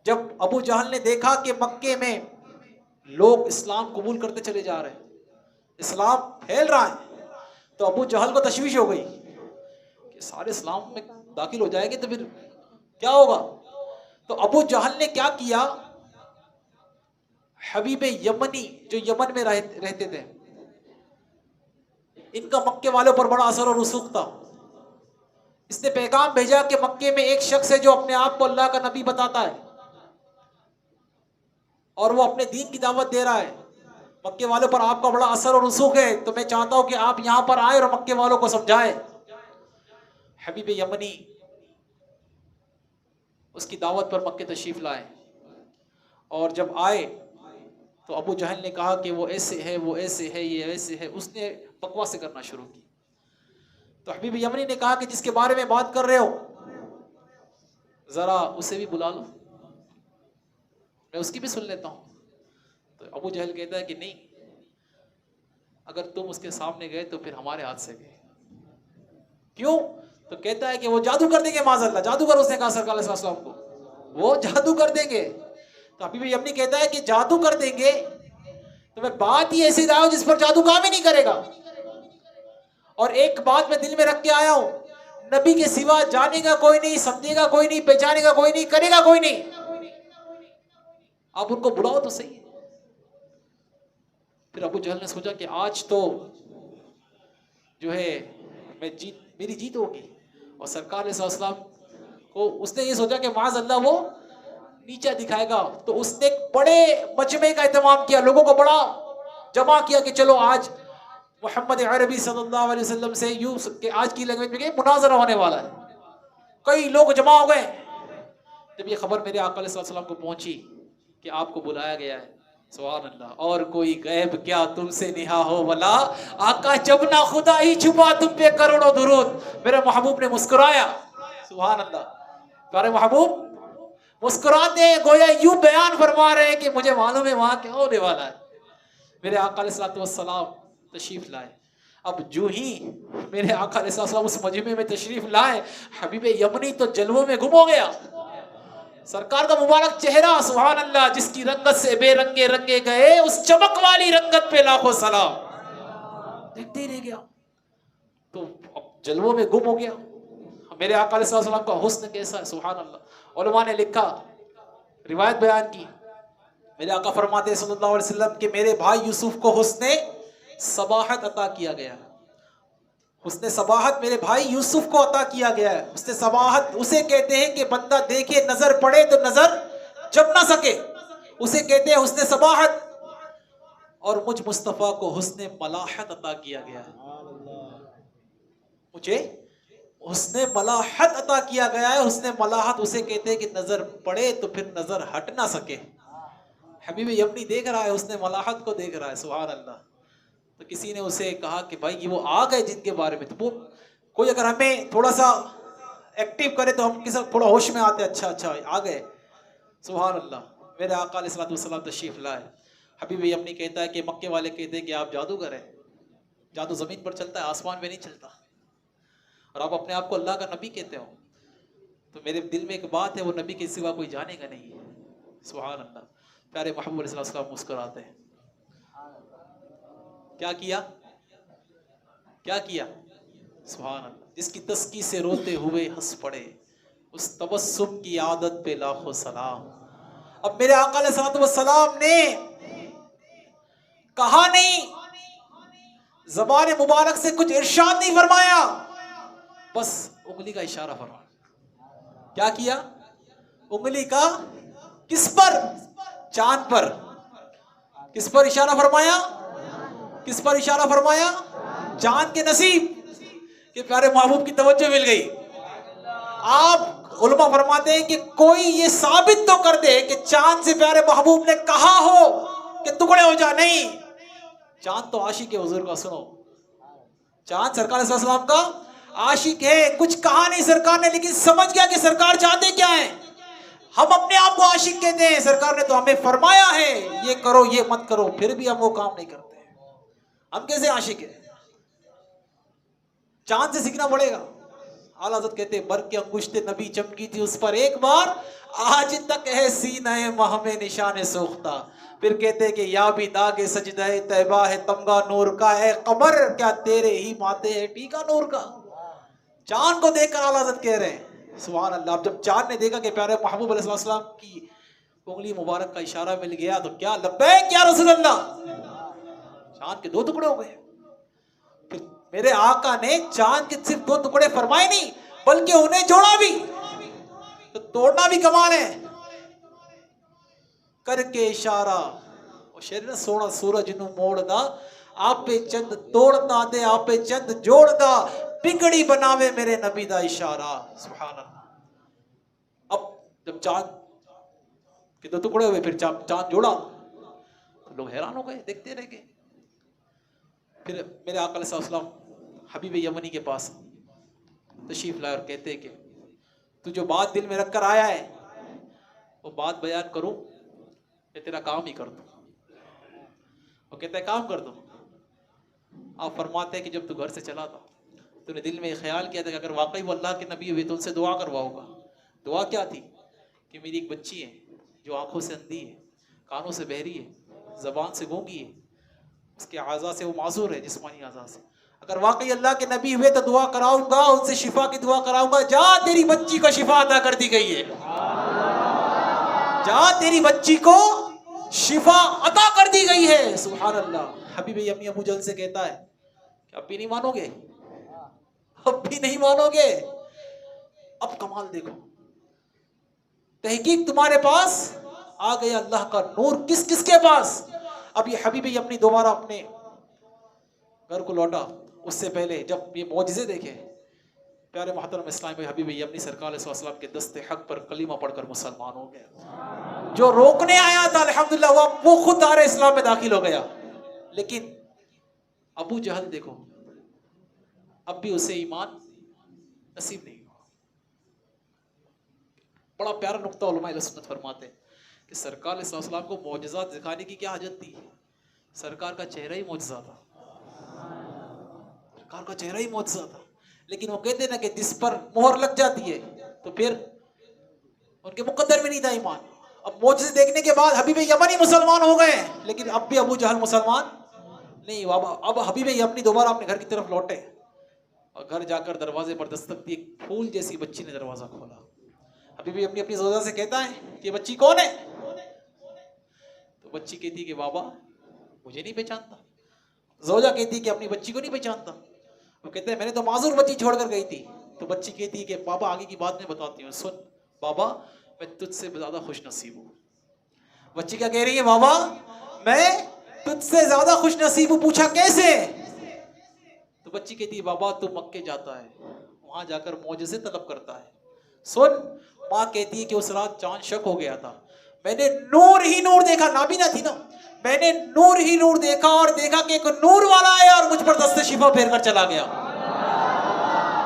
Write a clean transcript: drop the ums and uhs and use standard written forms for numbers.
जब अबू जहल ने देखा कि मक्के में लोग इस्लाम कबूल करते चले जा रहे हैं, इस्लाम फैल रहा है, तो अबू जहल को तशवीश हो गई कि सारे इस्लाम में दाखिल हो जाएंगे तो फिर क्या होगा। तो अबू जहल ने क्या किया, हबीब यमनी जो यमन में रहते थे, इनका मक्के वालों पर बड़ा असर और रसूख था। इसने पैगाम भेजा कि मक्के में एक शख्स है जो अपने आप को अल्लाह का नबी बताता है और वो अपने दीन की दावत दे रहा है, मक्के वालों पर आपका बड़ा असर और रसूख है, तो मैं चाहता हूं कि आप यहां पर आए और मक्के वालों को समझाएं। हबीब यमनी उसकी दावत पर मक्के तशरीफ लाए और जब आए तो अबू जहल ने कहा कि वो ऐसे है, वो ऐसे है, ये ऐसे है, उसने बकवास करना शुरू की। तो हबीब यमनी ने कहा कि जिसके बारे में बात कर रहे हो जरा उसे भी बुला लो, मैं उसकी भी सुन लेता हूं। तो अबू जहल कहता है कि नहीं, अगर तुम उसके सामने गए तो फिर हमारे हाथ से गए। क्यों? तो कहता है कि वो जादू कर देंगे, माज़अल्लाह, जादूगर उसने कहा सरकार अलैहि सल्लम को, वो जादू कर देंगे। तो हबीब यमनी कहता है कि जादू कर देंगे तो मैं बात ही ऐसी लाया जिस पर जादू काम ही नहीं करेगा। और एक बात मैं दिल में रख के आया हूं, नबी के सिवा जानेगा कोई नहीं, समझेगा कोई नहीं, पहचानेगा कोई नहीं, करेगा कोई नहीं, आप उनको बुलाओ तो सही। फिर अबू जहल ने सोचा कि आज तो जो है मेरी जीत होगी। और सरकार अलैहि सल्लम को उसने ये सोचा कि माज़अल्लाह वो नीचा दिखाएगा, तो उसने एक बड़े मजमे का एहतमाम किया, लोगों को बड़ा जमा किया कि चलो आज मोहम्मद अरबी सल्लल्लाहु अलैहि वसल्लम से यूं कि आज की लैंग्वेज में मुनाजरा होने वाला है। कई लोग जमा हो गए। जब ये खबर मेरे आका अलैहि सल्लम को पहुंची कि आपको बुलाया गया है, सुभान अल्लाह, और कोई गैब क्या तुमसे निहा हो वला, आका जब ना खुदा ही छुपा तुम पे करोड़ों दुरूद। मेरे महबूब ने मुस्कुराया, सुभान अल्लाह, प्यारे महबूब मुस्कुराते हैं, गोया यूं बयान फरमा रहे हैं कि मुझे मालूम है वहां क्या होने वाला है। मेरे आका अलैहिस्सलाम तशरीफ लाए। अब जो ही मेरे आका अलैहिस्सलाम उस मजमे में तशरीफ लाए, हबीब यमनी तो जलवों में गुम हो गया। सरकार का मुबारक चेहरा, सुभान अल्लाह, जिसकी रंगत से बेरंगे रंगे गए, उस चमक वाली रंगत पे लाखों सलाम, देखते ही रह गया। तो अब जलवों में गुम हो गया। मेरे आका अलैहिस्सलाम का हुस्न कैसा है, सुभान अल्लाह। उलमा ने लिखा, रिवायत बयान की, मेरे आका फरमाते सल्लल्लाहु अलैहि वसल्लम कि मेरे भाई यूसुफ को हुस्ने सबाहत अता किया गया। हुस्ने सबाहत मेरे भाई यूसुफ को अता किया गया है। हुस्ने सबाहत उसे कहते हैं कि बंदा देखे, नजर पड़े तो नजर जब ना सके, उसे कहते हैं हुस्ने सबाहत। और मुझ मुस्तफ़ा को हुस्ने मलाहत अता किया गया है। मुझे हुस्ने मलाहत अता किया गया है। हुस्ने मलाहत उसे कहते हैं कि नजर पड़े तो फिर नजर हट ना सके। हबीब यमनी देख रहा है, हुस्ने मलाहत को देख रहा है, सुभान अल्लाह। तो किसी ने उसे कहा कि भाई ये वो आ गए जिनके बारे में, तो वो कोई अगर हमें थोड़ा सा एक्टिव करे तो हम किसी थोड़ा होश में आते, अच्छा अच्छा आ गए, सुभान अल्लाह। मेरे आका अलैहि सल्लम तशरीफ लाए। हबीब यमनी कहता है कि मक्के वाले कहते हैं कि आप जादूगर हैं, जादू ज़मीन पर चलता है, आसमान में नहीं चलता, और आप अपने आप को अल्लाह का नबी कहते हो। तो मेरे दिल में एक बात है, वो नबी के सिवा कोई जानेगा नहीं, सुभान अल्लाह। प्यारे महबूब अलैहि सल्लम मुस्कुराते हैं। क्या किया, क्या किया, सुभान अल्लाह। जिसकी तस्की से रोते हुए हंस पड़े, उस तबस्सुम की आदत पे लाखों सलाम। अब मेरे आका अलैहिस्सलाम ने कहा नहीं, ज़बान मुबारक से कुछ इरशाद नहीं फरमाया, बस उंगली का इशारा फरमाया। क्या किया, उंगली का, किस पर, चांद पर। किस पर इशारा फरमाया, किस पर इशारा फरमाया, चांद के नसीब के प्यारे महबूब की तवज्जो मिल गई। आप उलमा फरमाते हैं कि कोई ये साबित तो कर दे कि चांद से प्यारे महबूब ने कहा हो कि टुकड़े हो जा, नहीं, चांद तो आशिक है हुजूर का। सुनो, चांद सरकार सल्लल्लाहु अलैहि वसल्लम का आशिक है, कुछ कहा नहीं सरकार ने, लेकिन समझ गया कि सरकार चाहते क्या है। हम अपने आप को आशिक कहते हैं, सरकार ने तो हमें फरमाया है ये करो ये मत करो, फिर भी हम वो काम नहीं करते, हम कैसे आशिक है। चांद से सीखना पड़ेगा। आला हज़रत कहते बर के अंगुश्ते नबी चमकी थी उस पर एक बार, आज तक है सीने मह में निशान सोख्ता। फिर कहते कि या भी दागे सजदे तैबा है तमगा नूर का, है कमर क्या तेरे ही माथे है टीका नूर का। चांद को देखकर आला हज़रत कह रहे हैं सुभान अल्लाह। जब चांद ने देखा कि प्यारे महबूब अलैहि सलाम की उंगली मुबारक का इशारा मिल गया तो क्या लब्बैक या रसूल अल्लाह, चांद के दो टुकड़े हो गए। फिर मेरे आका ने चांद के सिर्फ दो टुकड़े फरमाए नहीं बल्कि उन्हें जोड़ा भी, तो तोड़ना भी कमाल है। करके इशारा और शरीर सोना सूरज नू मोड़दा, आपे चंद तोड़दा दे आपे चंद जोड़दा, बिगड़ी बनावे मेरे नबी दा इशारा। सुभान अल्लाह। अब जब चांद के दो टुकड़े हुए फिर चांद जोड़ा तो लोग हैरान हो गए, देखते रह गए। फिर मेरे आका अलैहि सलाम हबीब यमनी के पास तशरीफ लाए और कहते कि तू जो बात दिल में रख कर आया है वो बात बयान करूं या तेरा काम ही कर दूं। वो कहता है काम कर दो। आप फरमाते हैं कि जब तू घर से चला था तूने दिल में ख्याल किया था कि अगर वाकई वो अल्लाह के नबी हुए तो उनसे दुआ करवाऊंगा। दुआ क्या थी कि मेरी एक बच्ची है जो आंखों से अंधी है, कानों से बहरी है, जबान से गूंगी है, उसके आज़ा से वो माजूर है, जिस्मानी आज़ा से। अगर वाकई अल्लाह के नबी हुए तो दुआ कराऊंगा, उनसे शिफा की दुआ कराऊंगा। जा तेरी बच्ची को शिफा अदा कर दी गई है, जा तेरी बच्ची को शिफा अदा कर दी गई है। सुभान अल्लाह। हबीब यमी अबू जहल से कहता है कि अब भी नहीं मानोगे, अब भी नहीं मानोगे। अब कमाल देखो, तहकीक तुम्हारे पास आ गया अल्लाह का नूर। किस किस के पास? अब ये हबीब यमनी दोबारा अपने घर को लौटा। उससे पहले जब ये मौजज़े देखे प्यारे मोहतरम इस्लाम में हबीब यमनी सरकार अलैहि सल्लम के दस्ते हक पर कलीमा पढ़कर मुसलमान हो गया। जो रोकने आया था अल्हम्दुलिल्लाह वो खुद दार इस्लाम में दाखिल हो गया। लेकिन अबू जहल देखो अब भी उसे ईमान नसीब नहीं हुआ। बड़ा प्यारा नुक्ता उलमा सुन्नत फरमाते हैं कि सरकार अलैहि सल्लम को मौजज़ात दिखाने की क्या हाजत थी। सरकार का चेहरा ही मौजज़ा था, सरकार का चेहरा ही मौजज़ा था। लेकिन वो कहते ना कि जिस पर मोहर लग जाती है तो फिर उनके मुकद्दर में नहीं था ईमान। अब मौजज़े देखने के बाद हबीब यमनी मुसलमान हो गए, लेकिन अब भी अबू जहल मुसलमान नहीं हुआ। अब हबीब यमनी दोबारा अपने घर की तरफ लौटे और घर जाकर दरवाजे पर दस्तक दी। एक फूल जैसी बच्ची ने दरवाजा खोला। हबीब यमनी अपनी ज़ौजा से कहता है कि ये बच्ची कौन है? तो बच्ची कहती कि बाबा मुझे नहीं पहचानता। ज़ौजा कहती कि अपनी बच्ची को नहीं पहचानता। वो कहते हैं मैंने तो माजूर बच्ची छोड़कर गई थी। तो बच्ची कहती है कि बाबा आगे की बात मैं बताती हूँ, सुन बाबा मैं तुझसे ज्यादा खुश नसीब हूँ। बच्ची क्या कह रही है? बाबा मैं तुझसे ज्यादा खुश नसीब हूँ। पूछा कैसे? तो बच्ची कहती है बाबा तू मक्के जाता है, वहां जाकर मौजज़े तलब करता है। सुन, माँ कहती है कि उस रात चांद शक हो गया था, मैंने नूर ही नूर देखा, नाबीना थी ना, मैंने नूर ही नूर देखा और देखा कि एक नूर वाला आया और मुझ पर दस्ते शिफा फेर कर चला गया।